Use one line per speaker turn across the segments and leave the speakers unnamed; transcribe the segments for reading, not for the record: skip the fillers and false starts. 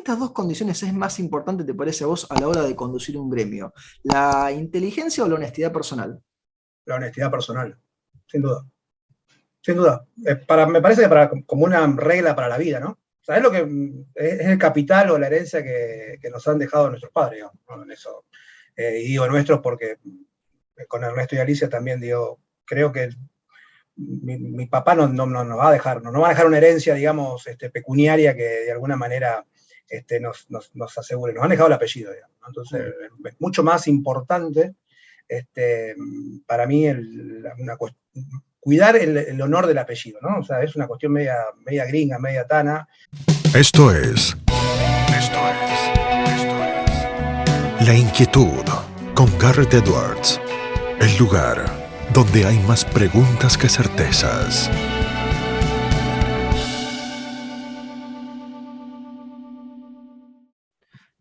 estas dos condiciones es más importante, te parece a vos, a la hora de conducir un gremio? ¿La inteligencia o la honestidad personal?
La honestidad personal, sin duda. Sin duda. Me parece que como una regla para la vida, ¿no? O sea, es lo que es el capital o la herencia que nos han dejado nuestros padres, digamos, ¿no? En eso. Y digo nuestros porque con Ernesto y Alicia también digo, creo que mi papá no nos va a dejar, no nos va a dejar una herencia, digamos, pecuniaria que de alguna manera nos asegure. Nos han dejado el apellido, digamos, ¿no? Entonces, es mucho más importante para mí cuidar el honor del apellido, ¿no? O sea, es una cuestión media gringa, media tana.
Esto es La Inquietud con Garrett Edwards. El lugar donde hay más preguntas que certezas.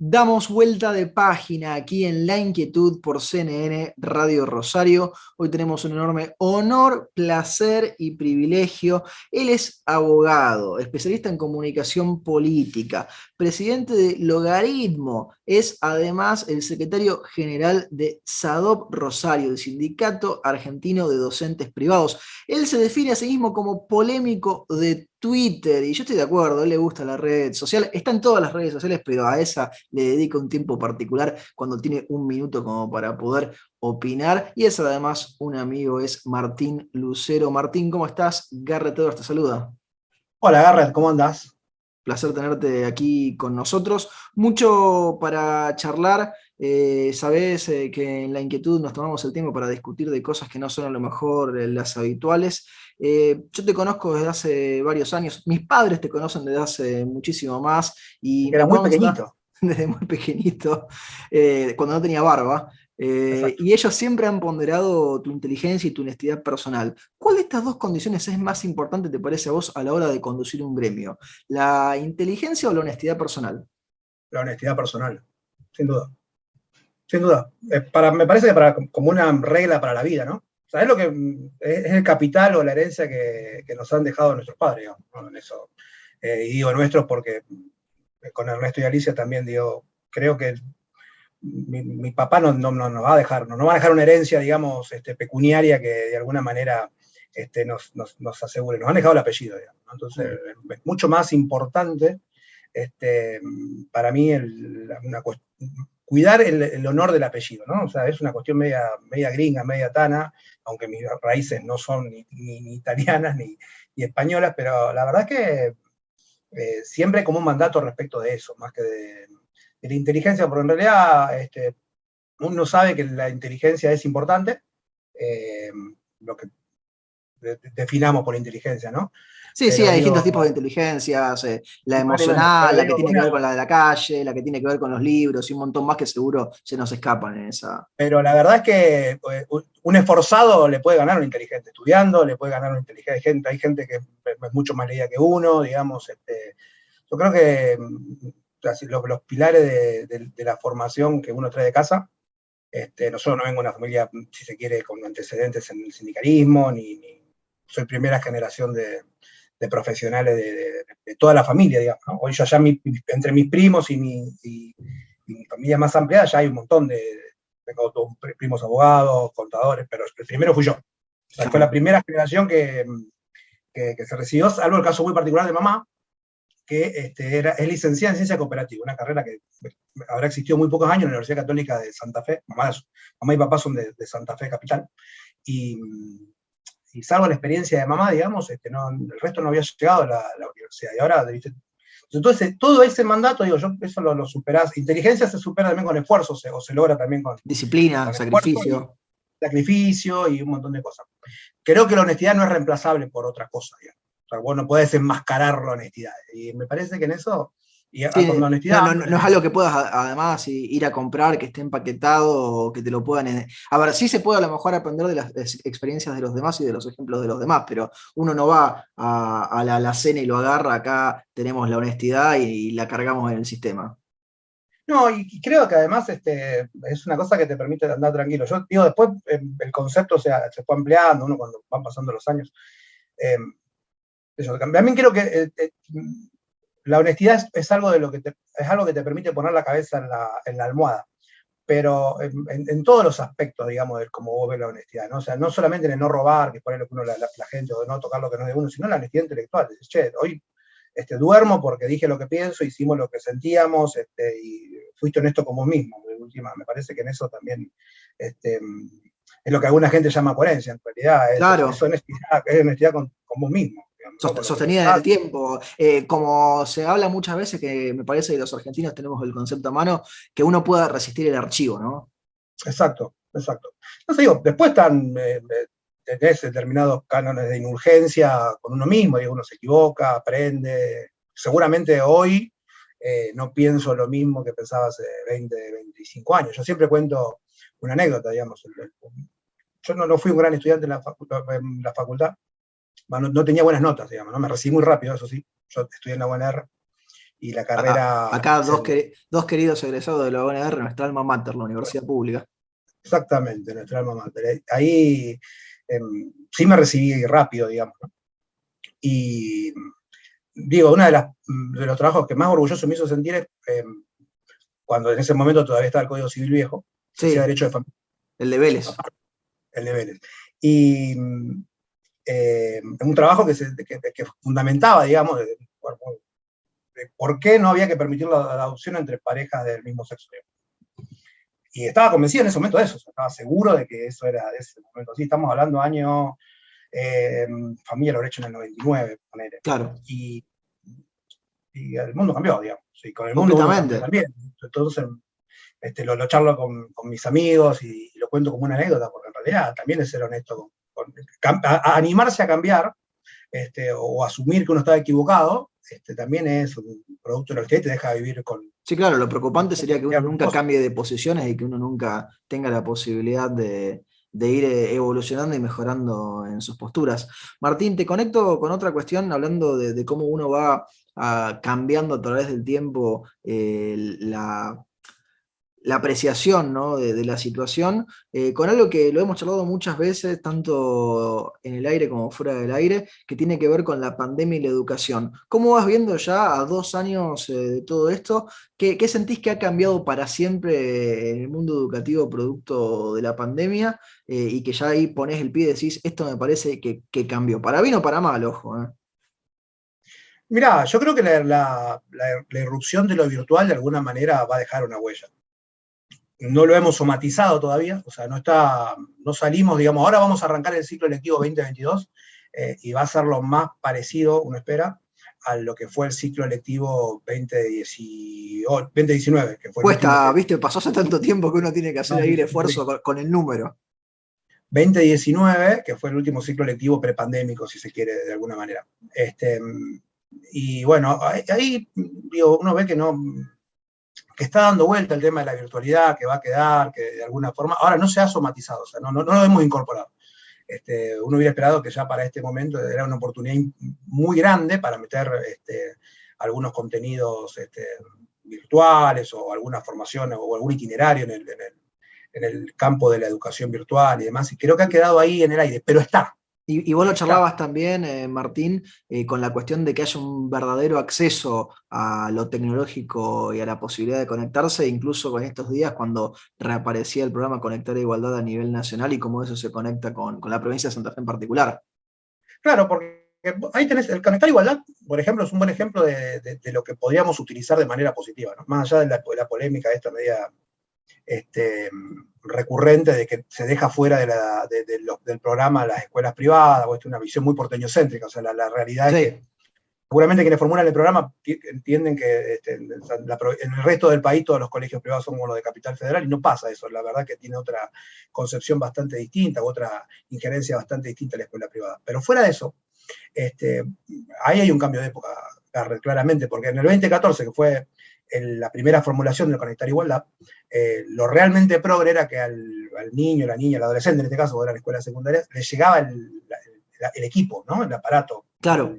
Damos vuelta de página aquí en La Inquietud por CNN Radio Rosario. Hoy tenemos un enorme honor, placer y privilegio. Él es abogado, especialista en comunicación política, presidente de Logaritmo. Es además el secretario general de SADOP Rosario, el Sindicato Argentino de Docentes Privados. Él se define a sí mismo como polémico de Twitter, y yo estoy de acuerdo, a él le gusta la red social, está en todas las redes sociales, pero a esa le dedica un tiempo particular cuando tiene un minuto como para poder opinar, y es además un amigo, es Martín Lucero. Martín, ¿cómo estás? Garrett Edwards te saluda.
Hola, Garrett, ¿cómo andás?
Placer tenerte aquí con nosotros. Mucho para charlar. Sabés que en La Inquietud nos tomamos el tiempo para discutir de cosas que no son a lo mejor las habituales. Yo te conozco desde hace varios años. Mis padres te conocen desde hace muchísimo más y
Era
me
muy
consta,
pequeñito.
desde muy pequeñito, cuando no tenía barba.
Exacto.
Y ellos siempre han ponderado tu inteligencia y tu honestidad personal. ¿Cuál de estas dos condiciones es más importante, te parece a vos, a la hora de conducir un gremio? ¿La inteligencia o la honestidad personal?
La honestidad personal, sin duda. Sin duda. Me parece que como una regla para la vida, ¿no? O sea, es lo que es el capital o la herencia que nos han dejado nuestros padres, digamos, ¿no? En eso. Y digo nuestros porque con Ernesto y Alicia también digo, creo que mi papá nos va a dejar, no nos va a dejar una herencia, digamos, pecuniaria que de alguna manera nos asegure. Nos han dejado el apellido, digamos, ¿no? Entonces, es mucho más importante para mí cuidar el honor del apellido, ¿no? O sea, es una cuestión media gringa, media tana, aunque mis raíces no son ni italianas ni españolas, pero la verdad es que siempre como un mandato respecto de eso, más que de la inteligencia, porque en realidad uno sabe que la inteligencia es importante, lo que definamos por inteligencia, ¿no?
Sí, sí,
Pero
hay distintos
digo,
tipos de inteligencias, la
ni más ni menos,
emocional,
pero
la que
digo,
tiene que ver con la de la calle, la que tiene que ver con los libros y un montón más que seguro se nos escapan en esa.
pero la verdad es que un esforzado le puede ganar a un inteligente estudiando, le puede ganar a un inteligente gente, hay gente que es mucho más leída que uno, digamos, yo creo que los pilares de la formación que uno trae de casa, nosotros no vengo de una familia, si se quiere, con antecedentes en el sindicalismo, ni soy primera generación de profesionales de toda la familia, digamos, ¿no? Hoy yo ya entre mis primos y mi familia más amplia ya hay un montón tengo primos abogados, contadores, pero el primero fui yo. O sea, fue la primera generación que se recibió, salvo el caso muy particular de mamá, que es licenciada en ciencia cooperativa, una carrera que habrá existido muy pocos años en la Universidad Católica de Santa Fe. Mamá y papá son de Santa Fe capital. Y salvo la experiencia de mamá, digamos, el resto no había llegado a la universidad. Y ahora, ¿viste? Entonces, todo ese mandato, digo, yo eso lo superás. Inteligencia se supera también con esfuerzo, o se logra también
Disciplina,
con esfuerzo y
sacrificio.
sacrificio y un montón de cosas. Creo que la honestidad no es reemplazable por otras cosas, digamos. O sea, vos no podés enmascarar la honestidad. Y me parece que en eso, y con
Sí,
honestidad
no, no,
hablo
no es algo que puedas además ir a comprar, que esté empaquetado o que te lo puedan. A ver, sí se puede a lo mejor aprender de las experiencias de los demás y de los ejemplos de los demás, pero uno no va a la alacena y lo agarra. Acá tenemos la honestidad y la cargamos en el sistema.
No, y creo que además es una cosa que te permite andar tranquilo. Yo digo, después el concepto se fue ampliando, uno cuando van pasando los años. También creo que la honestidad es algo es algo que te permite poner la cabeza en la almohada, pero en todos los aspectos, digamos, de cómo vos ves la honestidad, ¿no? O sea, no solamente en el no robar, que pone lo que uno la gente, o de no tocar lo que no es de uno, sino la honestidad intelectual. Dices, che, hoy duermo porque dije lo que pienso, hicimos lo que sentíamos, y fuiste honesto con vos mismo. De última, me parece que en eso también es lo que alguna gente llama coherencia, en realidad
Claro.
es honestidad con vos mismo. Digamos, ¿no?
Sostenida en el tiempo, como se habla muchas veces, que me parece que los argentinos tenemos el concepto a mano, que uno pueda resistir el archivo, ¿no?
Exacto, exacto. Entonces digo, después tenés determinados cánones de indulgencia con uno mismo, digo, uno se equivoca, aprende. Seguramente hoy no pienso lo mismo que pensaba hace 20, 25 años. Yo siempre cuento una anécdota, digamos. Yo no fui un gran estudiante en la facultad. No tenía buenas notas, digamos, ¿no? Me recibí muy rápido, eso sí. Yo estudié en la UNR y la carrera...
Acá dos queridos egresados de la UNR, nuestra alma mater, la universidad pública.
Exactamente, nuestra alma mater. Ahí sí me recibí rápido, digamos, ¿no? Y digo, uno de los trabajos que más orgulloso me hizo sentir es cuando en ese momento todavía estaba el Código Civil viejo, se hacía derecho de familia.
El de Vélez.
El de Vélez. Y un trabajo que fundamentaba, digamos, de por qué no había que permitir la adopción entre parejas del mismo sexo. Y estaba convencido en ese momento de eso, estaba seguro de que eso era de ese momento. Sí, estamos hablando año, familia lo habré hecho en el 99, ponele.
Claro.
Y el mundo cambió, digamos. Sí, con el
completamente.
Mundo también. Entonces, lo charlo con mis amigos y lo cuento como una anécdota, porque en realidad también es ser honesto, animarse a cambiar, o asumir que uno estaba equivocado, también es un producto de la honestidad y te deja vivir con...
Sí, claro, lo preocupante sería que uno nunca cambie de posiciones y que uno nunca tenga la posibilidad de ir evolucionando y mejorando en sus posturas. Martín, te conecto con otra cuestión, hablando de cómo uno va cambiando a través del tiempo la apreciación, ¿no?, de la situación, con algo que lo hemos charlado muchas veces, tanto en el aire como fuera del aire, que tiene que ver con la pandemia y la educación. ¿Cómo vas viendo ya a 2 años de todo esto? ¿Qué sentís que ha cambiado para siempre en el mundo educativo producto de la pandemia? Y que ya ahí ponés el pie y decís, esto me parece que cambió. Para bien o para mal, ojo.
Mirá, yo creo que la irrupción de lo virtual de alguna manera va a dejar una huella. No lo hemos somatizado todavía, o sea, no salimos, digamos, ahora vamos a arrancar el ciclo lectivo 2022 y va a ser lo más parecido, uno espera, a lo que fue el ciclo lectivo 2019. Que fue
cuesta, viste, pasó hace tanto tiempo que uno tiene que hacer ahí el esfuerzo con el número.
2019, que fue el último ciclo lectivo prepandémico, si se quiere, de alguna manera. Y bueno, ahí digo, uno ve que está dando vuelta el tema de la virtualidad, que va a quedar, que de alguna forma, ahora no se ha somatizado, o sea, no lo hemos incorporado. Uno hubiera esperado que ya para este momento era una oportunidad muy grande para meter algunos contenidos virtuales o alguna formación o algún itinerario en el campo de la educación virtual y demás, y creo que ha quedado ahí en el aire, pero está.
Y vos lo charlabas también, Martín, con la cuestión de que haya un verdadero acceso a lo tecnológico y a la posibilidad de conectarse, incluso con estos días cuando reaparecía el programa Conectar a Igualdad a nivel nacional y cómo eso se conecta con la provincia de Santa Fe en particular.
Claro, porque ahí tenés, el Conectar a Igualdad, por ejemplo, es un buen ejemplo de lo que podríamos utilizar de manera positiva, ¿no? Más allá de la polémica esta media recurrente de que se deja fuera del programa las escuelas privadas, o una visión muy porteñocéntrica, o sea, la realidad es que seguramente quienes formulan el programa entienden que en el resto del país todos los colegios privados son como los de Capital Federal, y no pasa eso, la verdad que tiene otra concepción bastante distinta, otra injerencia bastante distinta a la escuela privada. Pero fuera de eso, ahí hay un cambio de época, claramente, porque en el 2014, que fue la primera formulación del Conectar Igualdad, lo realmente progre era que al niño, la niña, el adolescente en este caso, de la escuela secundaria, le llegaba el equipo, ¿no? El aparato,
claro.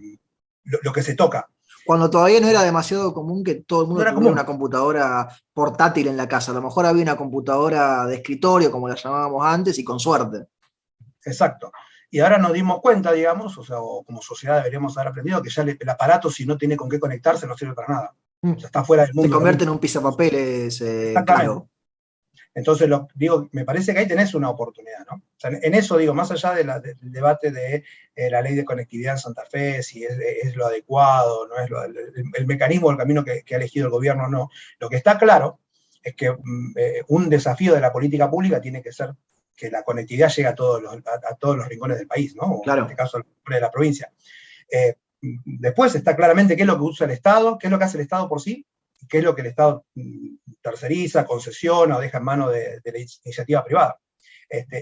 Lo que se toca.
Cuando todavía no era demasiado común que todo el mundo tuviera una computadora portátil en la casa. A lo mejor había una computadora de escritorio, como la llamábamos antes, y con suerte.
Exacto. Y ahora nos dimos cuenta, digamos, o sea, o como sociedad deberíamos haber aprendido que ya el aparato, si no tiene con qué conectarse, no sirve para nada. O sea, está fuera del
Se
mundo.
convierte en un pisapapeles,
Exactamente.
claro.
Entonces, digo, me parece que ahí tenés una oportunidad, ¿no? O sea, en eso, digo, más allá del debate de la ley de conectividad en Santa Fe, si es lo adecuado, no es el mecanismo, el camino que ha elegido el gobierno, no. Lo que está claro es que un desafío de la política pública tiene que ser que la conectividad llegue a todos los rincones del país, ¿no? O en este
Claro.
caso, a los rincones de la provincia. Después está claramente qué es lo que usa el Estado, qué es lo que hace el Estado por sí, qué es lo que el Estado terceriza, concesiona o deja en manos de la iniciativa privada.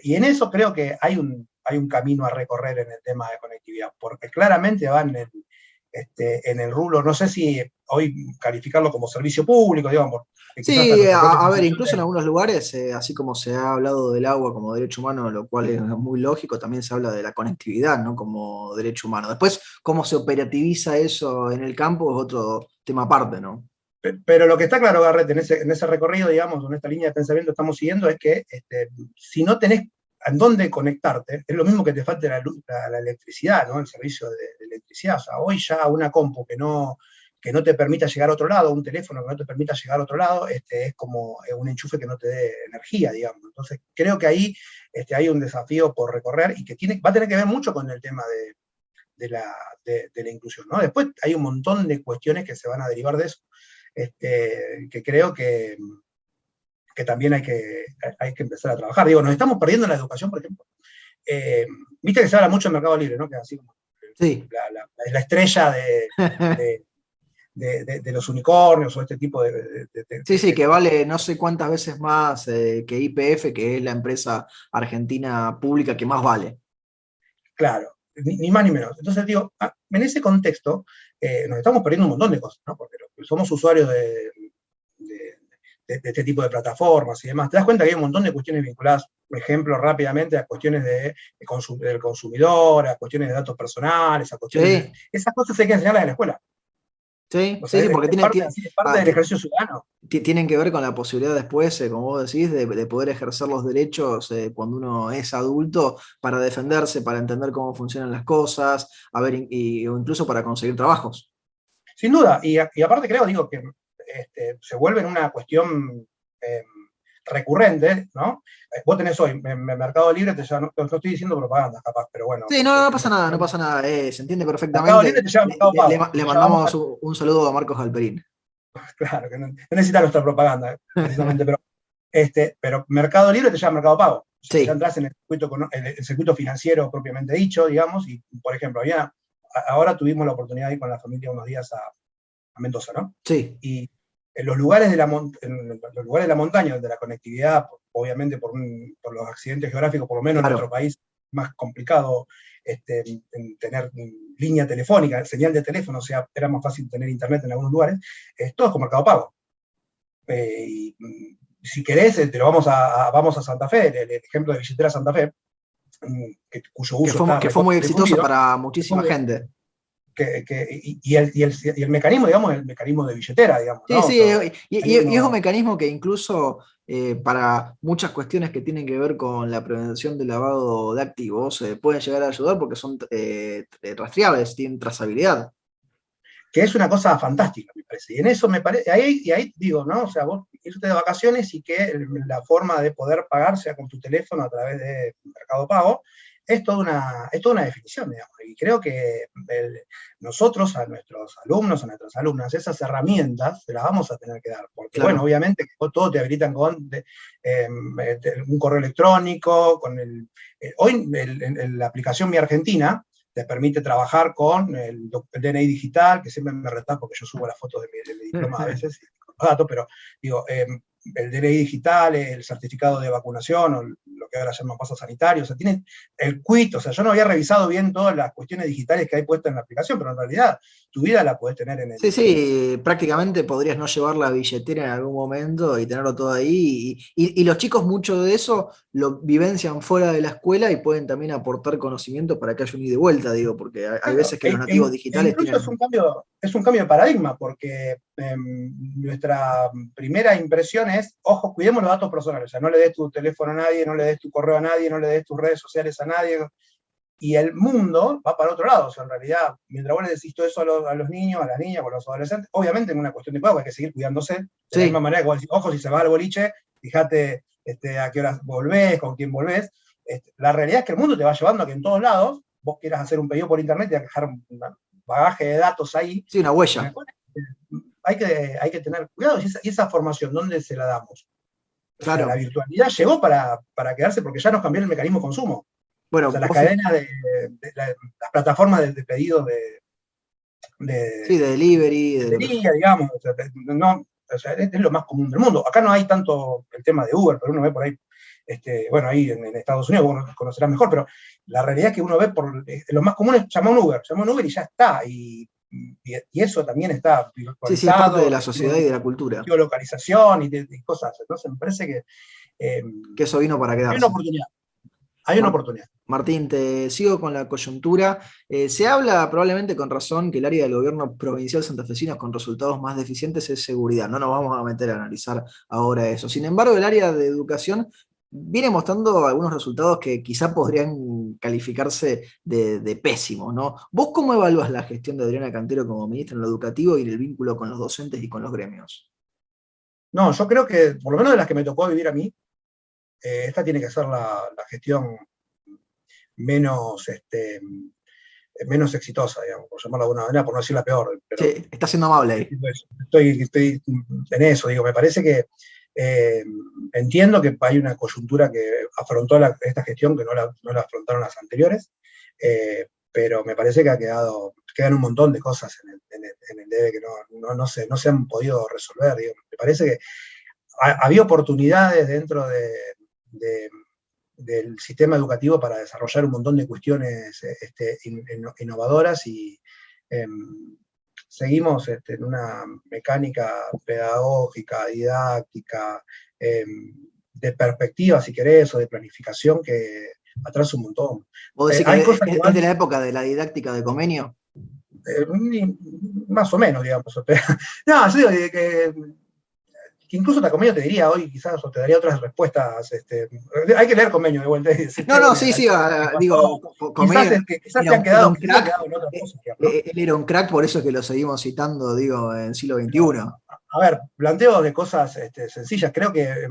Y en eso creo que hay un camino a recorrer en el tema de conectividad, porque claramente van en el rubro, no sé si hoy calificarlo como servicio público, digamos, porque quizás hasta
Sí,
nuestra propia
a ver,
concepción
incluso en algunos lugares, así como se ha hablado del agua como derecho humano, lo cual es muy lógico, también se habla de la conectividad, ¿no? Como derecho humano. Después, cómo se operativiza eso en el campo es otro tema aparte, ¿no?
Pero lo que está claro, Garrett, en ese recorrido, digamos, en esta línea de pensamiento que estamos siguiendo, es que si no tenés en dónde conectarte, es lo mismo que te falte la electricidad, ¿no? El servicio de electricidad. O sea, hoy ya una compu que no te permita llegar a otro lado, un teléfono que no te permita llegar a otro lado, es como un enchufe que no te dé energía, digamos. Entonces, creo que ahí hay un desafío por recorrer y que va a tener que ver mucho con el tema de la inclusión, ¿no? Después hay un montón de cuestiones que se van a derivar de eso, que creo que también hay que empezar a trabajar. Digo, nos estamos perdiendo en la educación, por ejemplo. Viste que se habla mucho en Mercado Libre, ¿no? Que es así como
Sí.
la estrella de los unicornios o este tipo
Sí, sí, que vale no sé cuántas veces más que YPF, que es la empresa argentina pública que más vale.
Claro, ni más ni menos. Entonces digo, en ese contexto nos estamos perdiendo un montón de cosas, ¿no? Porque somos usuarios de este tipo de plataformas y demás. Te das cuenta que hay un montón de cuestiones vinculadas, por ejemplo, rápidamente a cuestiones del consumidor, a cuestiones de datos personales, a cuestiones
Sí,
esas cosas hay que enseñarlas en la escuela.
sí,
O sea,
sí, sí, porque
es parte del ejercicio ciudadano.
tienen que ver con la posibilidad después, como vos decís, de poder ejercer los derechos cuando uno es adulto para defenderse, para entender cómo funcionan las cosas, a ver, o incluso para conseguir trabajos.
Sin duda, y aparte creo, digo, que se vuelve en una cuestión recurrente, ¿no? Vos tenés hoy en Mercado Libre, no estoy diciendo propaganda capaz, pero bueno.
Sí, no, no pasa nada, no pasa nada, se entiende
Mercado Libre
perfectamente.
te lleva Mercado Pago.
Le
Ya vamos
mandamos un saludo a Marcos Galperín.
claro, que no necesita nuestra propaganda, precisamente, pero Mercado Libre te lleva Mercado Pago. O sea, ya
Sí,
entras en el circuito financiero propiamente dicho, digamos, y por ejemplo, ahora tuvimos la oportunidad de ir con la familia unos días a Mendoza, ¿no?
sí,
Y en los lugares de la montaña, donde la conectividad, obviamente por los accidentes geográficos, por lo menos en nuestro
claro.
país, más complicado en tener línea telefónica, señal de teléfono, o sea, era más fácil tener internet en algunos lugares, todo es con Mercado Pago. Y si querés, vamos a Santa Fe, el ejemplo de Billetera Santa Fe, cuyo uso está
Que fue muy exitosa
difundido,
para muchísima gente.
y el mecanismo, digamos, el mecanismo de billetera, digamos,
Sí,
¿no? O
sí,
sea,
y es un mecanismo que incluso para muchas cuestiones que tienen que ver con la prevención del lavado de activos pueden llegar a ayudar porque son rastreables, tienen trazabilidad.
que es una cosa fantástica, me parece. Y en eso me parece, ahí digo, ¿no? O sea, vos irte de vacaciones y que la forma de poder pagar sea con tu teléfono a través de Mercado Pago, es toda una definición, digamos. Y creo que nosotros a nuestros alumnos, a nuestras alumnas, esas herramientas se las vamos a tener que dar. Porque, bueno,
Claro.
obviamente todo te habilitan con un correo electrónico, hoy la aplicación Mi Argentina te permite trabajar con el DNI digital, que siempre me retás porque yo subo las fotos de mi diploma a veces, con los datos, pero digo, el DNI digital, el certificado de vacunación, o lo que ahora llaman paso sanitario, o sea, tiene el quit, o sea, yo no había revisado bien todas las cuestiones digitales que hay puestas en la aplicación, pero en realidad tu vida la podés tener en
Sí, sí, prácticamente podrías no llevar la billetera en algún momento y tenerlo todo ahí. Y los chicos mucho de eso lo vivencian fuera de la escuela y pueden también aportar conocimiento para que haya un ida y vuelta, digo, porque hay
Claro,
veces que los nativos digitales
incluso
tienen...
es un cambio de paradigma, porque nuestra primera impresión es, ojo, cuidemos los datos personales, o sea, no le des tu teléfono a nadie, no le des tu correo a nadie, no le des tus redes sociales a nadie, y el mundo va para otro lado. O sea, en realidad, mientras vos le decís todo eso a los niños, a las niñas, a los adolescentes, obviamente en una cuestión de cuidado hay que seguir cuidándose, de la misma manera que vos decís, ojo, si se va al boliche, fíjate a qué horas volvés, con quién volvés. La realidad es que el mundo te va llevando a que en todos lados vos quieras hacer un pedido por internet y hay que dejar un bagaje de datos ahí.
Sí, una huella.
Hay que tener cuidado. Y esa formación, ¿dónde se la damos?
Claro.
O sea, la virtualidad llegó para quedarse porque ya nos cambió el mecanismo de consumo.
Bueno,
o sea, las cadenas las plataformas de pedido
sí, de delivery.
digamos. O sea, es lo más común del mundo. Acá no hay tanto el tema de Uber, pero uno ve por ahí, bueno, ahí en Estados Unidos, vos conocerás mejor, pero la realidad es que uno ve lo más común es llamar un Uber y ya está. Y eso también está virtualizado.
Sí, es parte de la sociedad y de la cultura.
Geolocalización y cosas. Entonces me parece que
eso vino para quedarse.
Hay una oportunidad. Hay una oportunidad.
Martín, te sigo con la coyuntura. Se habla probablemente con razón que el área del gobierno provincial santafesino con resultados más deficientes es seguridad. No nos vamos a meter a analizar ahora eso. Sin embargo, el área de educación viene mostrando algunos resultados que quizá podrían calificarse de pésimos, ¿no? ¿Vos cómo evalúas la gestión de Adriana Cantero como ministra en lo educativo y el vínculo con los docentes y con los gremios?
No, yo creo que, por lo menos de las que me tocó vivir a mí, esta tiene que ser la gestión menos exitosa, digamos, por llamarla de alguna manera, por no decir la peor. Pero
sí, está siendo amable ahí.
Estoy en eso, digo, me parece que entiendo que hay una coyuntura que afrontó esta gestión que no la afrontaron las anteriores, pero me parece que quedan un montón de cosas en el debe que no se han podido resolver. Digo. Me parece que había oportunidades dentro del sistema educativo para desarrollar un montón de cuestiones innovadoras y seguimos en una mecánica pedagógica, didáctica, de perspectiva, si querés, o de planificación que atrasa un montón.
¿Vos decís que es de la época de la didáctica de Comenio?
Más o menos, digamos. No, yo digo que incluso Tacomeño te diría hoy quizás, o te daría otras respuestas. Hay que leer Comenio de vuelta.
No, sí, digo,
Comenio, quizás se han quedado en otras cosas.
Él era un crack, por eso es que lo seguimos citando, digo, en el siglo XXI.
A ver, planteo de cosas sencillas. Creo que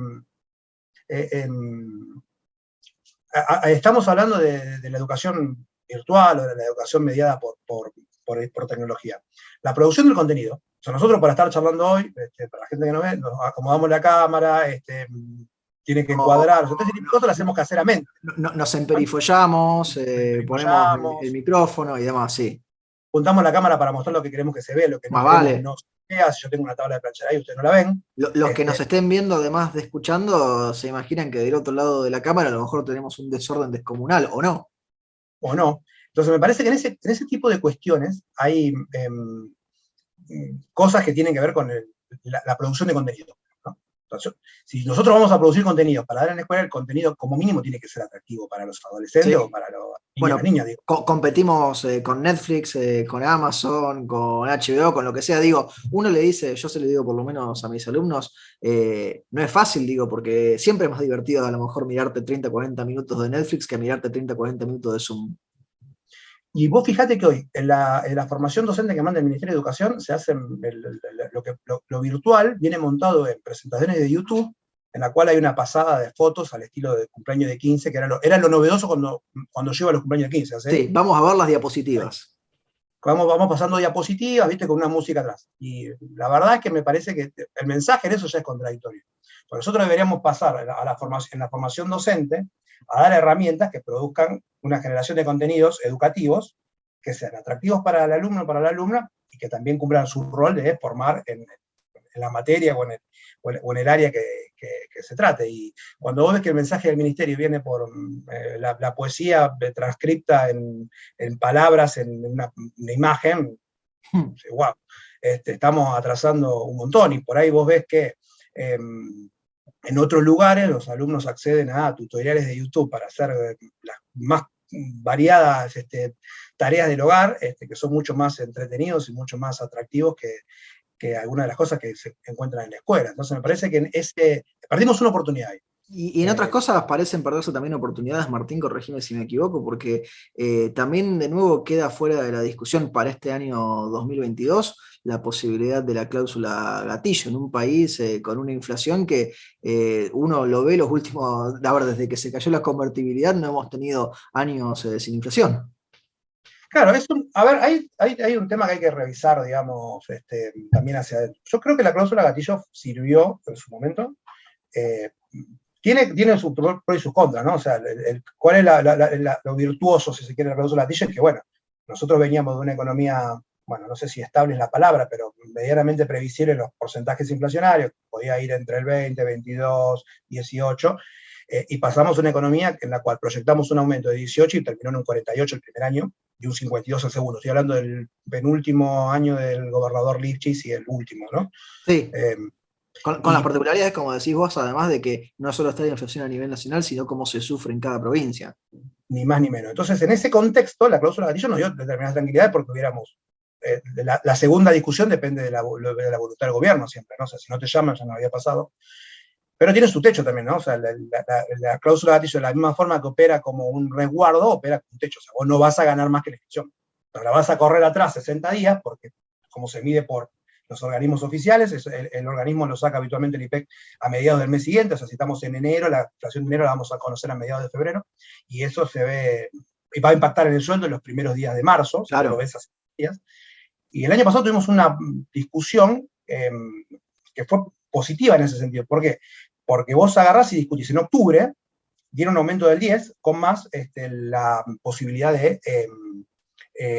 estamos hablando de la educación virtual o de la educación mediada por tecnología. La producción del contenido. O sea, nosotros para estar charlando hoy, para la gente que nos ve, nos acomodamos la cámara, tiene que encuadrar, entonces nosotros lo hacemos caseramente.
Nos emperifollamos, ponemos el micrófono y demás, sí.
Juntamos la cámara para mostrar lo que queremos que se vea, lo que no queremos no se vea. Si yo tengo una tabla de planchar ahí, ustedes no la ven.
Los que nos estén viendo, además de escuchando, se imaginan que del otro lado de la cámara a lo mejor tenemos un desorden descomunal, ¿o no?
O no. Entonces me parece que en ese tipo de cuestiones hay cosas que tienen que ver con la producción de contenido. ¿No? Entonces, si nosotros vamos a producir contenido para dar en la escuela, el contenido como mínimo tiene que ser atractivo para los adolescentes o para los niños, niñas. Digo.
Competimos con Netflix, con Amazon, con HBO, con lo que sea. Digo, uno le dice, yo se lo digo por lo menos a mis alumnos, no es fácil, digo, porque siempre es más divertido a lo mejor mirarte 30, 40 minutos de Netflix que mirarte 30, 40 minutos de Zoom.
Y vos fijate que hoy, en la formación docente que manda el Ministerio de Educación, se hace lo virtual, viene montado en presentaciones de YouTube, en la cual hay una pasada de fotos al estilo de cumpleaños de 15, que era lo novedoso cuando lleva los cumpleaños de 15.
Sí, vamos a ver las diapositivas.
Vamos pasando diapositivas, viste, con una música atrás. Y la verdad es que me parece que el mensaje en eso ya es contradictorio. Porque nosotros deberíamos pasar en la formación docente a dar herramientas que produzcan una generación de contenidos educativos que sean atractivos para el alumno o para la alumna y que también cumplan su rol de formar en la materia o en el área que se trate. Y cuando vos ves que el mensaje del ministerio viene por la poesía transcripta en palabras, en una imagen, wow, estamos atrasando un montón. Y por ahí vos ves que en otros lugares los alumnos acceden a tutoriales de YouTube para hacer las más variadas tareas del hogar, que son mucho más entretenidos y mucho más atractivos que algunas de las cosas que se encuentran en la escuela. Entonces me parece que perdimos una oportunidad ahí.
Y en otras cosas parecen perderse también oportunidades, Martín, corregime si me equivoco, porque también de nuevo queda fuera de la discusión para este año 2022 la posibilidad de la cláusula gatillo en un país con una inflación que uno lo ve los últimos, a ver, desde que se cayó la convertibilidad no hemos tenido años sin inflación.
Claro, a ver, hay un tema que hay que revisar, digamos, también hacia adentro. Yo creo que la cláusula gatillo sirvió en su momento. Tiene sus pros y sus contras, ¿no? O sea, ¿cuál es lo virtuoso, si se quiere, de la cláusula gatillo? Es que, bueno, nosotros veníamos de una economía, bueno, no sé si estable es la palabra, pero medianamente previsible en los porcentajes inflacionarios, podía ir entre el 20, 22, 18, y pasamos a una economía en la cual proyectamos un aumento de 18 y terminó en un 48 el primer año y un 52 el segundo. Estoy hablando del penúltimo año del gobernador Lifchitz y el último, ¿no?
Sí. Con las particularidades, como decís vos, además de que no solo está la inflación a nivel nacional, sino cómo se sufre en cada provincia.
Ni más ni menos. Entonces, en ese contexto, la cláusula gatillo nos dio determinada tranquilidad porque hubiéramos. La segunda discusión depende de la voluntad del gobierno siempre, ¿no? O sea, si no te llaman, ya no había pasado. Pero tiene su techo también, ¿no? O sea, la cláusula gatillo, de la misma forma que opera como un resguardo, opera como un techo. O sea, vos no vas a ganar más que la inflación. Pero la vas a correr atrás 60 días, porque como se mide por los organismos oficiales, el organismo lo saca habitualmente el IPEC a mediados del mes siguiente, o sea, si estamos en enero, la inflación de enero la vamos a conocer a mediados de febrero, y eso se ve, y va a impactar en el sueldo en los primeros días de marzo,
claro.
Si lo ves así días. Y el año pasado tuvimos una discusión que fue positiva en ese sentido. ¿Por qué? Porque vos agarrás y discutís en octubre, tiene un aumento del 10, con más la posibilidad de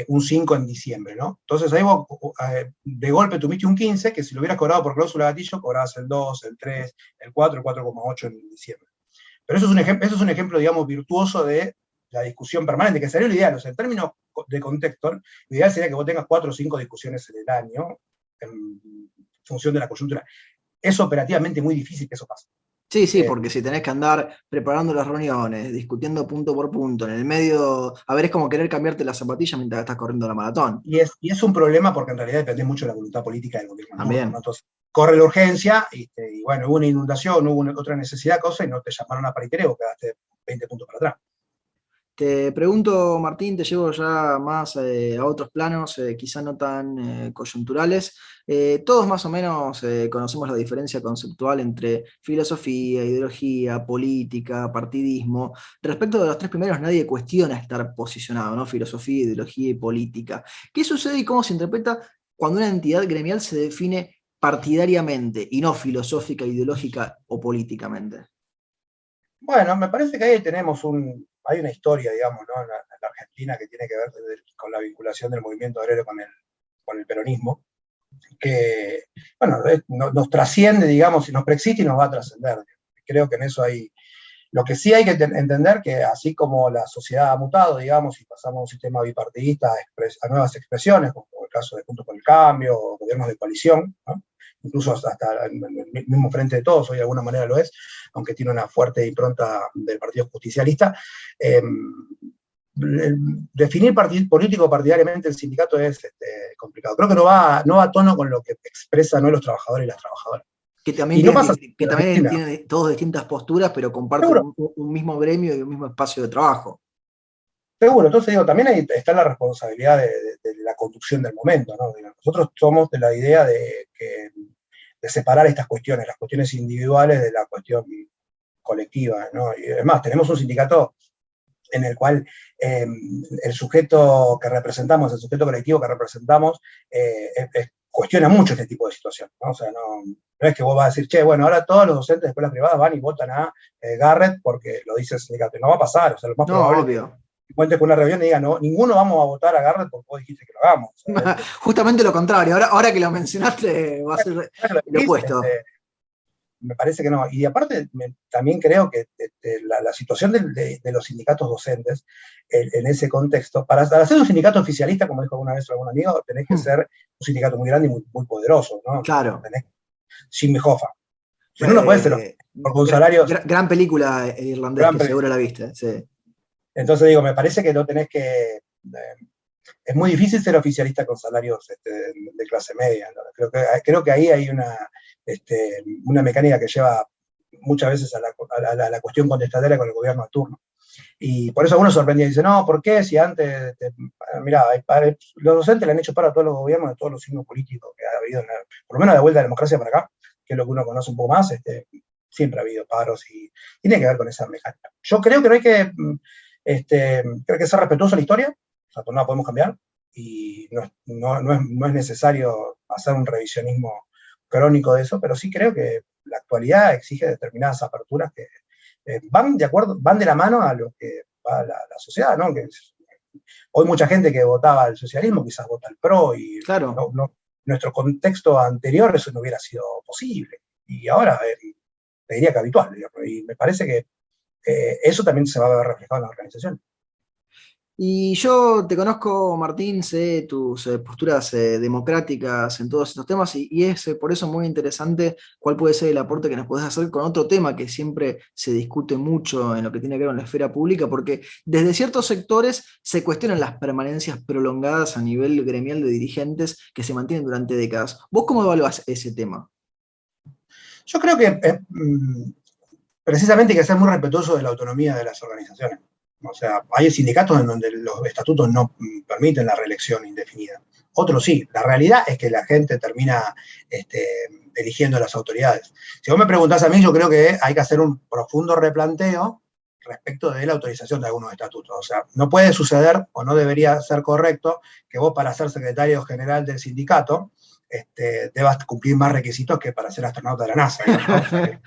un 5 en diciembre, ¿no? Entonces ahí vos de golpe tuviste un 15, que si lo hubieras cobrado por cláusula gatillo, cobrabas el 2, el 3, el 4, el 4,8 en diciembre. Pero eso es un ejemplo, digamos, virtuoso de la discusión permanente, que sería lo ideal. O sea, en términos de contexto, lo ideal sería que vos tengas 4 o 5 discusiones en el año, en función de la coyuntura. Es operativamente muy difícil que eso pase.
Sí, porque si tenés que andar preparando las reuniones, discutiendo punto por punto, en el medio, a ver, es como querer cambiarte las zapatillas mientras estás corriendo la maratón.
Y es un problema porque en realidad depende mucho de la voluntad política del gobierno.
También.
¿No? Entonces, corre la urgencia, y bueno, hubo una inundación, hubo otra necesidad, cosa, y no te llamaron a paritaria y vos quedaste 20 puntos para atrás.
Te pregunto, Martín, te llevo ya más a otros planos, quizá no tan coyunturales. Todos más o menos conocemos la diferencia conceptual entre filosofía, ideología, política, partidismo. Respecto de los tres primeros, nadie cuestiona estar posicionado, ¿no? Filosofía, ideología y política. ¿Qué sucede y cómo se interpreta cuando una entidad gremial se define partidariamente y no filosófica, ideológica o políticamente?
Bueno, me parece que ahí tenemos hay una historia, digamos, ¿no? en la Argentina que tiene que ver con la vinculación del movimiento obrero con el peronismo, que, bueno, nos trasciende, digamos, y nos preexiste y nos va a trascender. Creo que en eso hay. Lo que sí hay que entender que así como la sociedad ha mutado, digamos, y pasamos a un sistema bipartidista a nuevas expresiones, como el caso de Juntos por el Cambio, o gobiernos de coalición, ¿no? Incluso hasta el mismo Frente de Todos, hoy de alguna manera lo es, aunque tiene una fuerte impronta del Partido Justicialista. Definir político partidariamente el sindicato es complicado. Creo que no va a tono con lo que expresan hoy los trabajadores y las trabajadoras.
Que también, tienen todos distintas posturas, pero comparten un mismo gremio y un mismo espacio de trabajo.
Seguro, entonces digo, también ahí está la responsabilidad de la conducción del momento, ¿no? Nosotros somos de la idea de separar estas cuestiones, las cuestiones individuales de la cuestión colectiva, ¿no? Y además, tenemos un sindicato en el cual el sujeto colectivo que representamos, cuestiona mucho este tipo de situación, ¿no? O sea, no es que vos vas a decir, che, bueno, ahora todos los docentes de escuelas privadas van y votan a Garrett porque lo dice el sindicato. No va a pasar, o sea, lo más probable
obvio.
Que cuentes con una reunión y diga, no, ninguno vamos a votar a Garrett porque vos dijiste que lo hagamos. O sea,
justamente lo contrario, ahora que lo mencionaste va a ser lo opuesto.
Me parece que no. Y aparte, también creo que la situación de los sindicatos docentes en ese contexto, para hacer un sindicato oficialista, como dijo alguna vez algún amigo, tenés que ser un sindicato muy grande y muy, muy poderoso, ¿no?
Claro.
Jimmy Hoffa. Si no, no puede ser por un salario.
Gran película el irlandés, que seguro la viste. Sí.
Entonces digo, me parece que no tenés que. Es muy difícil ser oficialista con salarios de clase media, ¿no? Creo que ahí hay una mecánica que lleva muchas veces a la cuestión contestataria con el gobierno de turno. Y por eso algunos sorprendían y dicen, no, ¿por qué? Si antes, mirá, los docentes le han hecho paro a todos los gobiernos de todos los signos políticos que ha habido, por lo menos de vuelta a la democracia para acá, que es lo que uno conoce un poco más, siempre ha habido paros y tiene que ver con esa mecánica. Yo creo que no hay que, creo que ser respetuoso a la historia, o sea, no la podemos cambiar, y no es necesario hacer un revisionismo crónico de eso, pero sí creo que la actualidad exige determinadas aperturas que van de la mano a lo que va la sociedad, ¿no? Hoy mucha gente que votaba el socialismo quizás vota el PRO, y
claro.
Nuestro contexto anterior eso no hubiera sido posible, y ahora te diría que habitual, digamos, y me parece que eso también se va a ver reflejado en la organización.
Y yo te conozco, Martín, sé tus posturas democráticas en todos estos temas y es por eso muy interesante cuál puede ser el aporte que nos podés hacer con otro tema que siempre se discute mucho en lo que tiene que ver con la esfera pública, porque desde ciertos sectores se cuestionan las permanencias prolongadas a nivel gremial de dirigentes que se mantienen durante décadas. ¿Vos cómo evaluás ese tema?
Yo creo que precisamente hay que ser muy respetuoso de la autonomía de las organizaciones. O sea, hay sindicatos en donde los estatutos no permiten la reelección indefinida. Otros sí. La realidad es que la gente termina eligiendo a las autoridades. Si vos me preguntás a mí, yo creo que hay que hacer un profundo replanteo respecto de la autorización de algunos estatutos. O sea, no puede suceder, o no debería ser correcto, que vos para ser secretario general del sindicato debas cumplir más requisitos que para ser astronauta de la NASA, digamos, ¿no? O sea,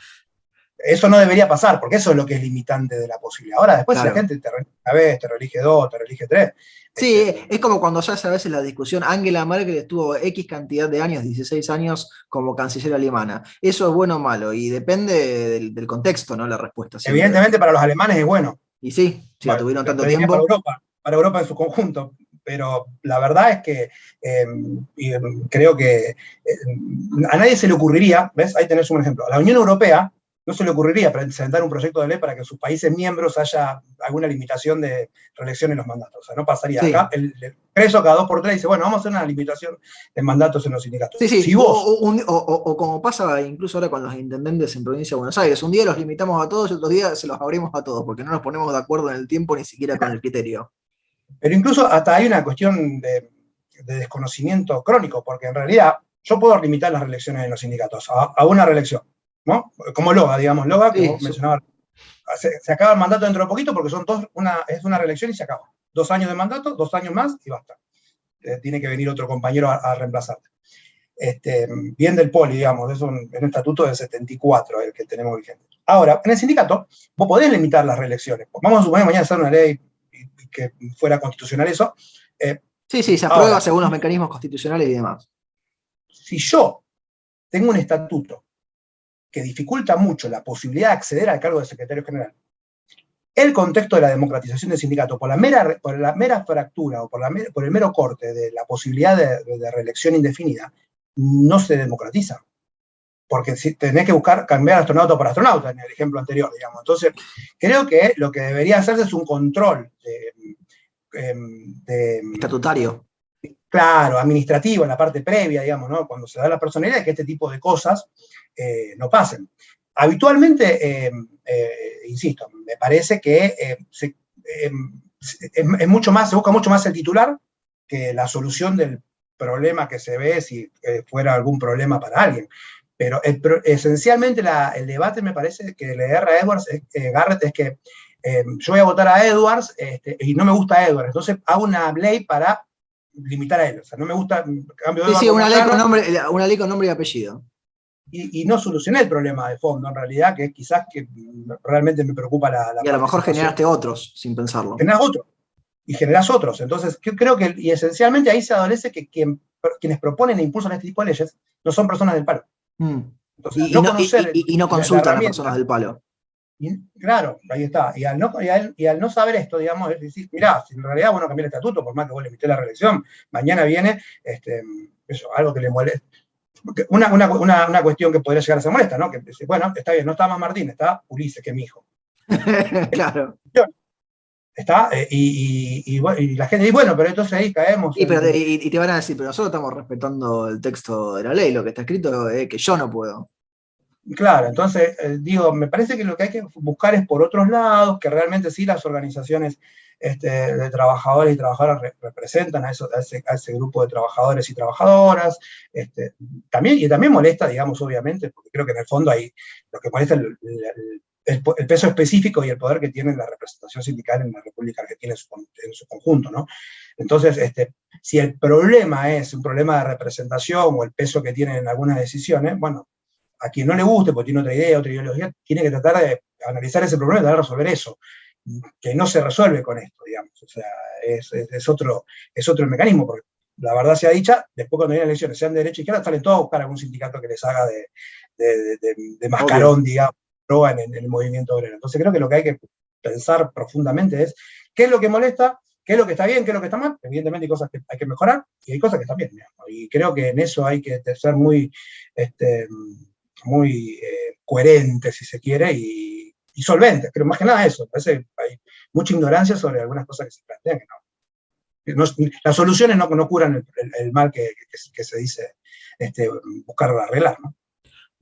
eso no debería pasar, porque eso es lo que es limitante de la posibilidad. Ahora, después, claro, si la gente te reelige una vez, te reelige dos, te reelige tres.
Sí, es como cuando ya a veces la discusión, Angela Merkel estuvo X cantidad de años, 16 años, como canciller alemana. ¿Eso es bueno o malo? Y depende del contexto, ¿no? La respuesta. Siempre.
Evidentemente para los alemanes es bueno.
Y sí, si bueno, la tuvieron tanto tiempo.
Para Europa en su conjunto. Pero la verdad es que creo que a nadie se le ocurriría, ¿ves? Ahí tenés un ejemplo. A la Unión Europea no se le ocurriría presentar un proyecto de ley para que en sus países miembros haya alguna limitación de reelección en los mandatos. O sea, no pasaría. Sí. Acá el Congreso cada 2 por 3 dice, bueno, vamos a hacer una limitación de mandatos en los sindicatos.
Sí, sí.
Si vos,
o como pasa incluso ahora con los intendentes en Provincia de Buenos Aires, un día los limitamos a todos y otros días se los abrimos a todos, porque no nos ponemos de acuerdo en el tiempo ni siquiera con el criterio.
Pero incluso hasta hay una cuestión de desconocimiento crónico, porque en realidad yo puedo limitar las reelecciones en los sindicatos a una reelección, ¿no? Como Loga, digamos, Loga, que vos mencionabas, se acaba el mandato dentro de poquito porque es una reelección y se acaba. 2 años de mandato, 2 años más y basta. Tiene que venir otro compañero a reemplazarte. Bien del Poli, digamos, es un estatuto del 74 el que tenemos vigente. Ahora, en el sindicato, vos podés limitar las reelecciones. Vamos a suponer mañana hacer una ley que fuera constitucional eso.
Sí, se aprueba ahora, según los mecanismos constitucionales y demás.
Si yo tengo un estatuto que dificulta mucho la posibilidad de acceder al cargo de secretario general, el contexto de la democratización del sindicato, por la mera fractura o por el mero corte de la posibilidad de reelección indefinida, no se democratiza. Porque si tenés que cambiar astronauta por astronauta, en el ejemplo anterior, digamos. Entonces, creo que lo que debería hacerse es un control
estatutario.
Claro, administrativo, en la parte previa, digamos, ¿no? Cuando se da la personalidad, de que este tipo de cosas no pasen. Habitualmente, insisto, me parece que se busca mucho más el titular que la solución del problema que se ve si fuera algún problema para alguien. Pero esencialmente el debate me parece que le erra a Garrett es que yo voy a votar a Edwards y no me gusta Edwards, entonces hago una ley para limitar a él. O sea, no me gusta, cambio de
una ley con nombre y apellido.
Y no solucioné el problema de fondo, en realidad, que es quizás que realmente me preocupa la
y a lo mejor generaste otros, sin pensarlo.
Generás otros, y generás otros. Entonces, creo que, y esencialmente ahí se adolece que quienes proponen e impulsan este tipo de leyes no son personas del palo. Entonces,
y no consultan a las personas del palo.
Claro, ahí está. Y al no saber esto, digamos, es decir, mirá, si en realidad vos no cambiás el estatuto, por más que vos le emités la reelección, mañana viene algo que le molesta. Una cuestión que podría llegar a ser molesta, ¿no? Que dice, bueno, está bien, no está más Martín, está Ulises, que es mi hijo.
Claro.
Está, y la gente dice, bueno, pero entonces ahí caemos.
Y te van a decir, pero nosotros estamos respetando el texto de la ley, lo que está escrito es que yo no puedo.
Claro, entonces, digo, me parece que lo que hay que buscar es por otros lados, que realmente sí las organizaciones de trabajadores y trabajadoras representan a ese grupo de trabajadores y trabajadoras. También molesta, digamos, obviamente, porque creo que en el fondo hay lo que molesta el peso específico y el poder que tiene la representación sindical en la República Argentina en su conjunto, ¿no? Entonces, si el problema es un problema de representación o el peso que tienen en algunas decisiones, bueno, a quien no le guste, porque tiene otra idea, otra ideología, tiene que tratar de analizar ese problema y tratar de resolver eso, que no se resuelve con esto, digamos. O sea, es otro el mecanismo, porque la verdad sea dicha, después cuando vienen elecciones, sean de derecha o izquierda, salen todos a buscar algún sindicato que les haga de mascarón, digamos, en el movimiento obrero. Entonces creo que lo que hay que pensar profundamente es qué es lo que molesta, qué es lo que está bien, qué es lo que está mal. Evidentemente hay cosas que hay que mejorar y hay cosas que están bien, digamos. Y creo que en eso hay que ser muy coherente, si se quiere, y solvente. Pero más que nada eso, parece que hay mucha ignorancia sobre algunas cosas que se plantean. Las soluciones no curan el mal que se dice buscar arreglar, ¿no?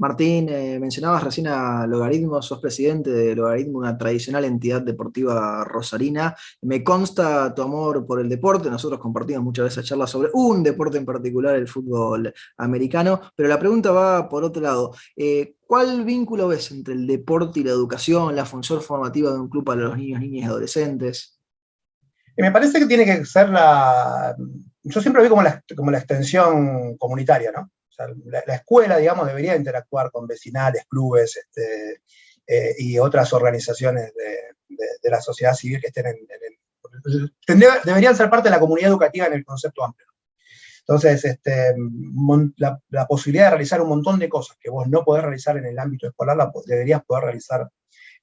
Martín, mencionabas recién a Logaritmo, sos presidente de Logaritmo, una tradicional entidad deportiva rosarina. Me consta tu amor por el deporte, nosotros compartimos muchas veces charlas sobre un deporte en particular, el fútbol americano, pero la pregunta va por otro lado. ¿Cuál vínculo ves entre el deporte y la educación, la función formativa de un club para los niños, niñas y adolescentes?
Y me parece que tiene que ser yo siempre vi como la extensión comunitaria, ¿no? O sea, la escuela, digamos, debería interactuar con vecinales, clubes, y otras organizaciones de la sociedad civil que estén deberían ser parte de la comunidad educativa en el concepto amplio. Entonces, la posibilidad de realizar un montón de cosas que vos no podés realizar en el ámbito escolar, deberías poder realizar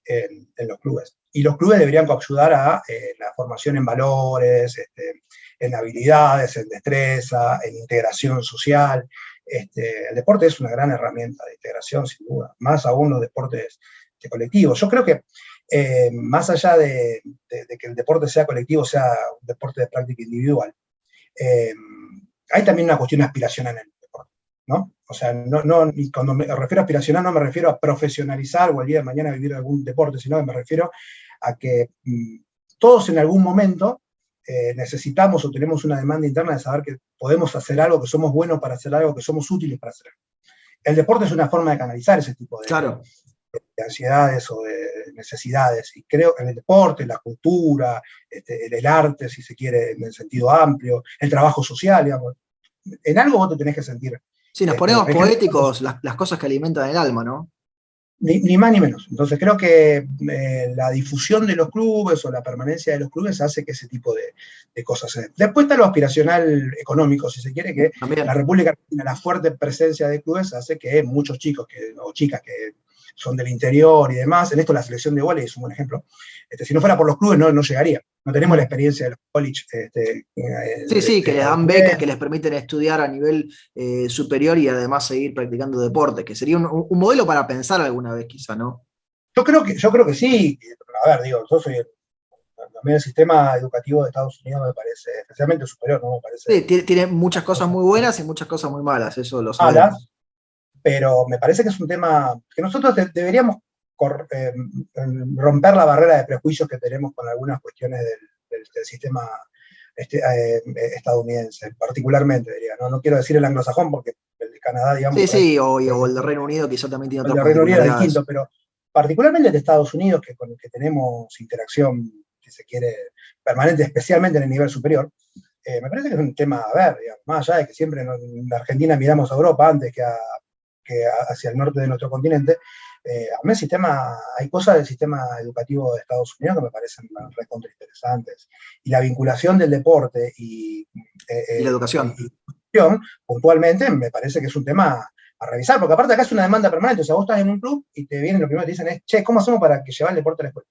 en los clubes. Y los clubes deberían ayudar a la formación en valores, en habilidades, en destreza, en integración social. El deporte es una gran herramienta de integración, sin duda, más aún los deportes colectivos. Yo creo que más allá de que el deporte sea colectivo, sea un deporte de práctica individual, hay también una cuestión aspiracional en el deporte, ¿no? O sea, y cuando me refiero a aspiracional no me refiero a profesionalizar o el día de mañana vivir algún deporte, sino que me refiero a que todos en algún momento necesitamos o tenemos una demanda interna de saber que podemos hacer algo, que somos buenos para hacer algo, que somos útiles para hacer algo. El deporte es una forma de canalizar ese tipo de ansiedades o de necesidades, y creo que en el deporte, la cultura, el arte, si se quiere, en el sentido amplio, el trabajo social, digamos, en algo vos te tenés que sentir.
Sí, nos ponemos poéticos, las cosas que alimentan el alma, ¿no?
Ni más ni menos. Entonces creo que la difusión de los clubes o la permanencia de los clubes hace que ese tipo de cosas se den. Después está lo aspiracional económico, si se quiere, que
También.
La República Argentina, la fuerte presencia de clubes hace que muchos chicos o chicas que son del interior y demás, en esto la selección de vóley es un buen ejemplo, si no fuera por los clubes no llegaría. No tenemos la experiencia de los college.
Sí, que les dan becas que les permiten estudiar a nivel superior y además seguir practicando deporte, que sería un modelo para pensar alguna vez quizá, ¿no?
Yo creo que sí. A ver, digo, yo soy también el sistema educativo de Estados Unidos me parece especialmente superior, ¿no? Me parece,
sí, tiene muchas cosas muy buenas y muchas cosas muy malas, eso lo sabemos.
Pero me parece que es un tema que nosotros deberíamos romper la barrera de prejuicios que tenemos con algunas cuestiones del sistema estadounidense, particularmente, diría. No quiero decir el anglosajón, porque el de Canadá, digamos...
Sí, o el de Reino Unido quizá también tiene otras
particularidades. El de Reino Unido es distinto, pero particularmente el de Estados Unidos, con el que tenemos interacción, si se quiere, permanente, especialmente en el nivel superior, me parece que es un tema, a ver, digamos, más allá de que siempre en la Argentina miramos a Europa antes que hacia el norte de nuestro continente, a mí hay cosas del sistema educativo de Estados Unidos que me parecen recontra interesantes. Y la vinculación del deporte y
la educación.
puntualmente, me parece que es un tema a revisar, porque aparte acá es una demanda permanente. O sea, vos estás en un club y te vienen, lo primero que te dicen es, che, ¿cómo hacemos para que llevar el deporte a la escuela?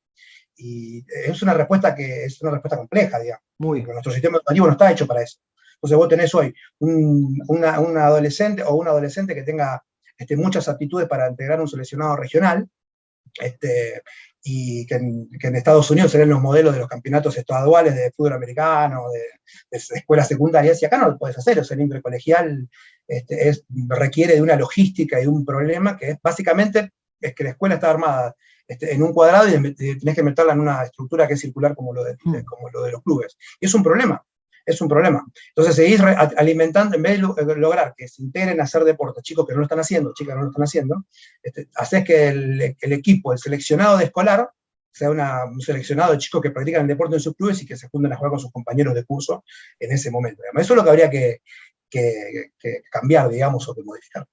Y es una respuesta compleja, digamos. Porque nuestro sistema educativo no está hecho para eso. Entonces vos tenés hoy un adolescente o un adolescente que tenga muchas aptitudes para integrar un seleccionado regional, y que en Estados Unidos serían los modelos de los campeonatos estaduales de fútbol americano, de escuelas secundarias, y acá no lo puedes hacer, o sea, el intercolegial requiere de una logística y de un problema que es básicamente es que la escuela está armada en un cuadrado y tenés que meterla en una estructura que es circular como lo de los clubes. Y es un problema. Es un problema. Entonces seguís alimentando, en vez de lograr que se integren a hacer deporte, chicos que no lo están haciendo, chicas que no lo están haciendo, haces que el equipo, el seleccionado de escolar, sea un seleccionado de chicos que practican el deporte en sus clubes y que se junten a jugar con sus compañeros de curso en ese momento. Eso es lo que habría que cambiar, digamos, o que modificar.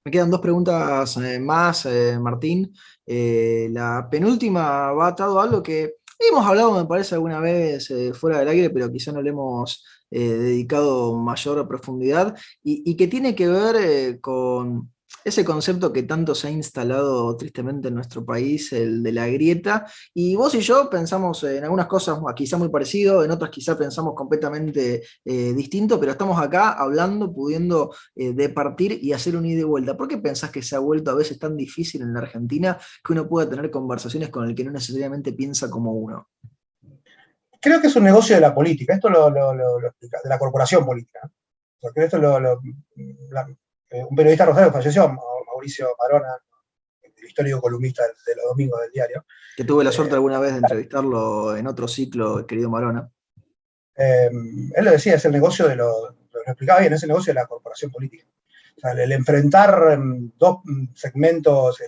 Me quedan dos preguntas más, Martín. La penúltima va atado a algo que hemos hablado, me parece, alguna vez fuera del aire, pero quizá no le hemos dedicado mayor profundidad, y que tiene que ver con ese concepto que tanto se ha instalado tristemente en nuestro país, el de la grieta. Y vos y yo pensamos en algunas cosas quizá muy parecido, en otras quizá pensamos completamente distinto, pero estamos acá hablando, pudiendo departir y hacer un ida y vuelta. ¿Por qué pensás que se ha vuelto a veces tan difícil en la Argentina que uno pueda tener conversaciones con el que no necesariamente piensa como uno?
Creo que es un negocio de la política, esto lo explica, de la corporación política. Porque esto un periodista rosario falleció, Mauricio Marona, el histórico columnista de los domingos del diario.
Que tuve la suerte alguna vez de entrevistarlo en otro ciclo, el querido Marona.
Él lo decía, es el negocio lo explicaba bien, es el negocio de la corporación política. O sea, el enfrentar dos segmentos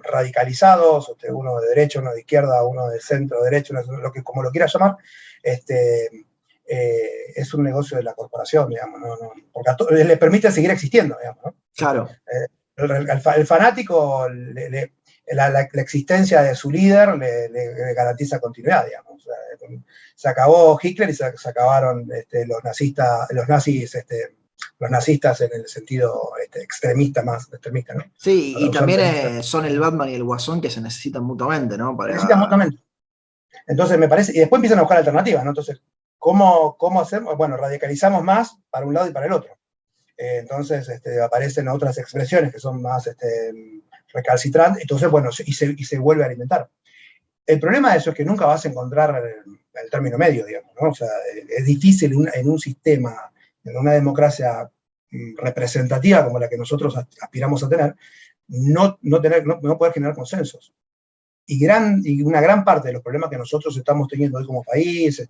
radicalizados, uno de derecha, uno de izquierda, uno de centro derecha, como lo quieras llamar, es un negocio de la corporación, digamos, porque le permite seguir existiendo, digamos, ¿no?
Claro.
El fanático, la existencia de su líder le garantiza continuidad, digamos. O sea, se acabó Hitler y se acabaron los nazistas en el sentido extremista, más extremista, ¿no?
Sí, y también son el Batman y el Guasón que se necesitan mutuamente, ¿no?
Se necesitan mutuamente. Entonces me parece, y después empiezan a buscar alternativas, ¿no? Entonces, ¿cómo hacemos? Bueno, radicalizamos más para un lado y para el otro. Entonces aparecen otras expresiones que son más recalcitrantes, entonces, bueno, y se vuelve a alimentar. El problema de eso es que nunca vas a encontrar el término medio, digamos, ¿no? O sea, es difícil en un sistema, en una democracia representativa como la que nosotros aspiramos a tener, no poder generar consensos. Y una gran parte de los problemas que nosotros estamos teniendo hoy como país,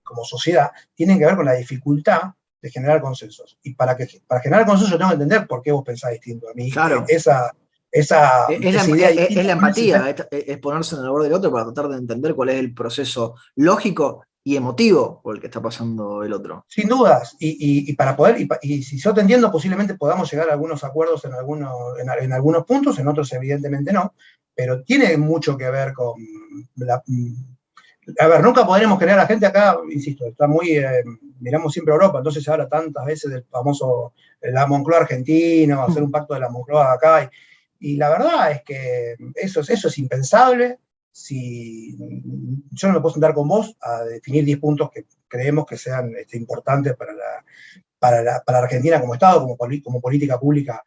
como sociedad, tienen que ver con la dificultad de generar consensos. Y para generar consensos yo tengo que entender por qué vos pensás distinto a mí.
Claro.
Es la
empatía, es ponerse en el lugar del otro para tratar de entender cuál es el proceso lógico y emotivo por el que está pasando el otro.
Sin dudas, y para poder, y si yo te entiendo, posiblemente podamos llegar a algunos acuerdos en algunos puntos, en otros evidentemente no, pero tiene mucho que ver con a ver, nunca podremos crear a gente acá, insisto, está muy, miramos siempre a Europa, entonces se habla tantas veces del famoso, la Moncloa argentino, hacer un pacto de la Moncloa acá, y la verdad es que eso es impensable. Si yo no me puedo sentar con vos a definir 10 puntos que creemos que sean importantes para la Argentina como Estado, como política pública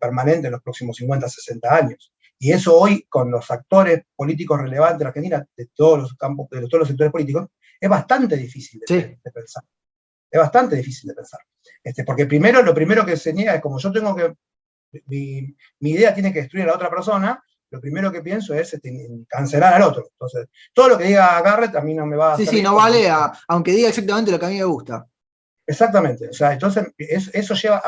permanente en los próximos 50, 60 años. Y eso hoy, con los actores políticos relevantes de la Argentina, de todos los campos, de todos los sectores políticos, es bastante difícil de pensar. Es bastante difícil de pensar. Porque lo primero que se niega es como yo tengo que, mi idea tiene que destruir a la otra persona, lo primero que pienso es cancelar al otro. Entonces, todo lo que diga Garrett a mí no me va a...
Sí, no vale, aunque diga exactamente lo que a mí me gusta.
Exactamente. O sea, entonces eso lleva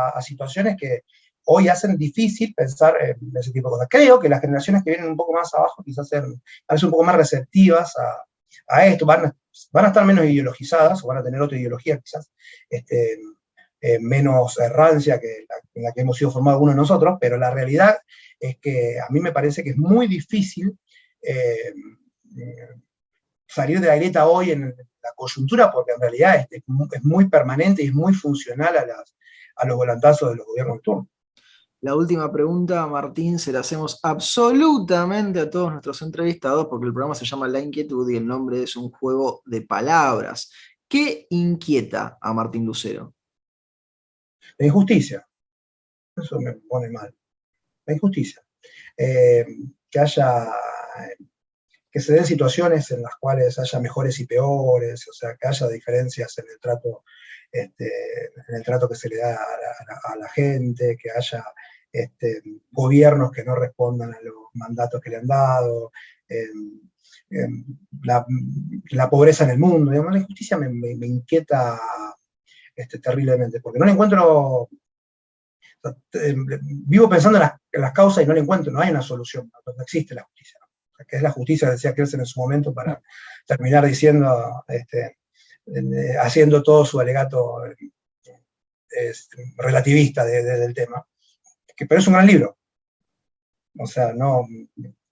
a situaciones que hoy hacen difícil pensar en ese tipo de cosas. Creo que las generaciones que vienen un poco más abajo quizás sean un poco más receptivas a esto, van a estar menos ideologizadas, o van a tener otra ideología quizás, menos rancia que en la que hemos sido formados algunos de nosotros, pero la realidad es que a mí me parece que es muy difícil salir de la grieta hoy en la coyuntura, porque en realidad es muy permanente y es muy funcional a los volantazos de los gobiernos de turno.
La última pregunta, Martín, se la hacemos absolutamente a todos nuestros entrevistados, porque el programa se llama La Inquietud y el nombre es un juego de palabras. ¿Qué inquieta a Martín Lucero?
La injusticia. Eso me pone mal. La injusticia. Que que se den situaciones en las cuales haya mejores y peores, o sea, que haya diferencias en el trato que se le da a la gente, que haya gobiernos que no respondan a los mandatos que le han dado, la pobreza en el mundo, digamos. La injusticia me inquieta terriblemente, porque no le encuentro, vivo pensando en las causas y no le encuentro, no hay una solución, no existe la justicia, ¿no? O sea, que es la justicia, decía Kelsen en su momento, para terminar diciendo, haciendo todo su alegato relativista del tema, pero es un gran libro. O sea, no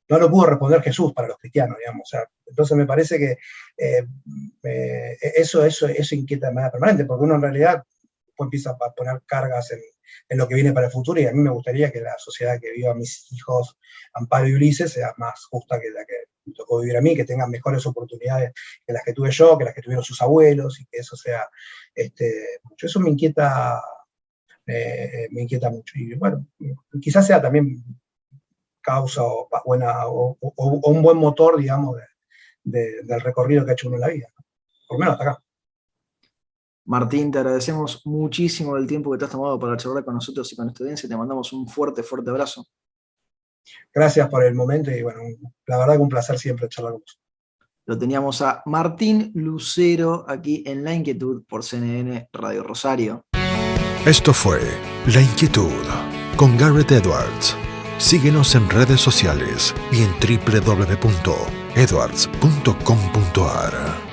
lo pudo responder Jesús para los cristianos, digamos. O sea, entonces me parece que eso inquieta de manera permanente, porque uno en realidad empieza a poner cargas en lo que viene para el futuro, y a mí me gustaría que la sociedad que viva mis hijos, Amparo y Ulises, sea más justa que la que me tocó vivir a mí, que tengan mejores oportunidades que las que tuve yo, que las que tuvieron sus abuelos, y que eso sea mucho. Eso me inquieta mucho. Y bueno, quizás sea también causa o un buen motor, digamos, del recorrido que ha hecho uno en la vida, ¿no? Por lo menos hasta acá.
Martín, te agradecemos muchísimo el tiempo que te has tomado para charlar con nosotros y con esta audiencia. Te mandamos un fuerte, fuerte abrazo.
Gracias por el momento y bueno, la verdad que un placer siempre charlar con vos.
Lo teníamos a Martín Lucero aquí en La Inquietud por CNN Radio Rosario.
Esto fue La Inquietud con Garrett Edwards. Síguenos en redes sociales y en www.edwards.com.ar.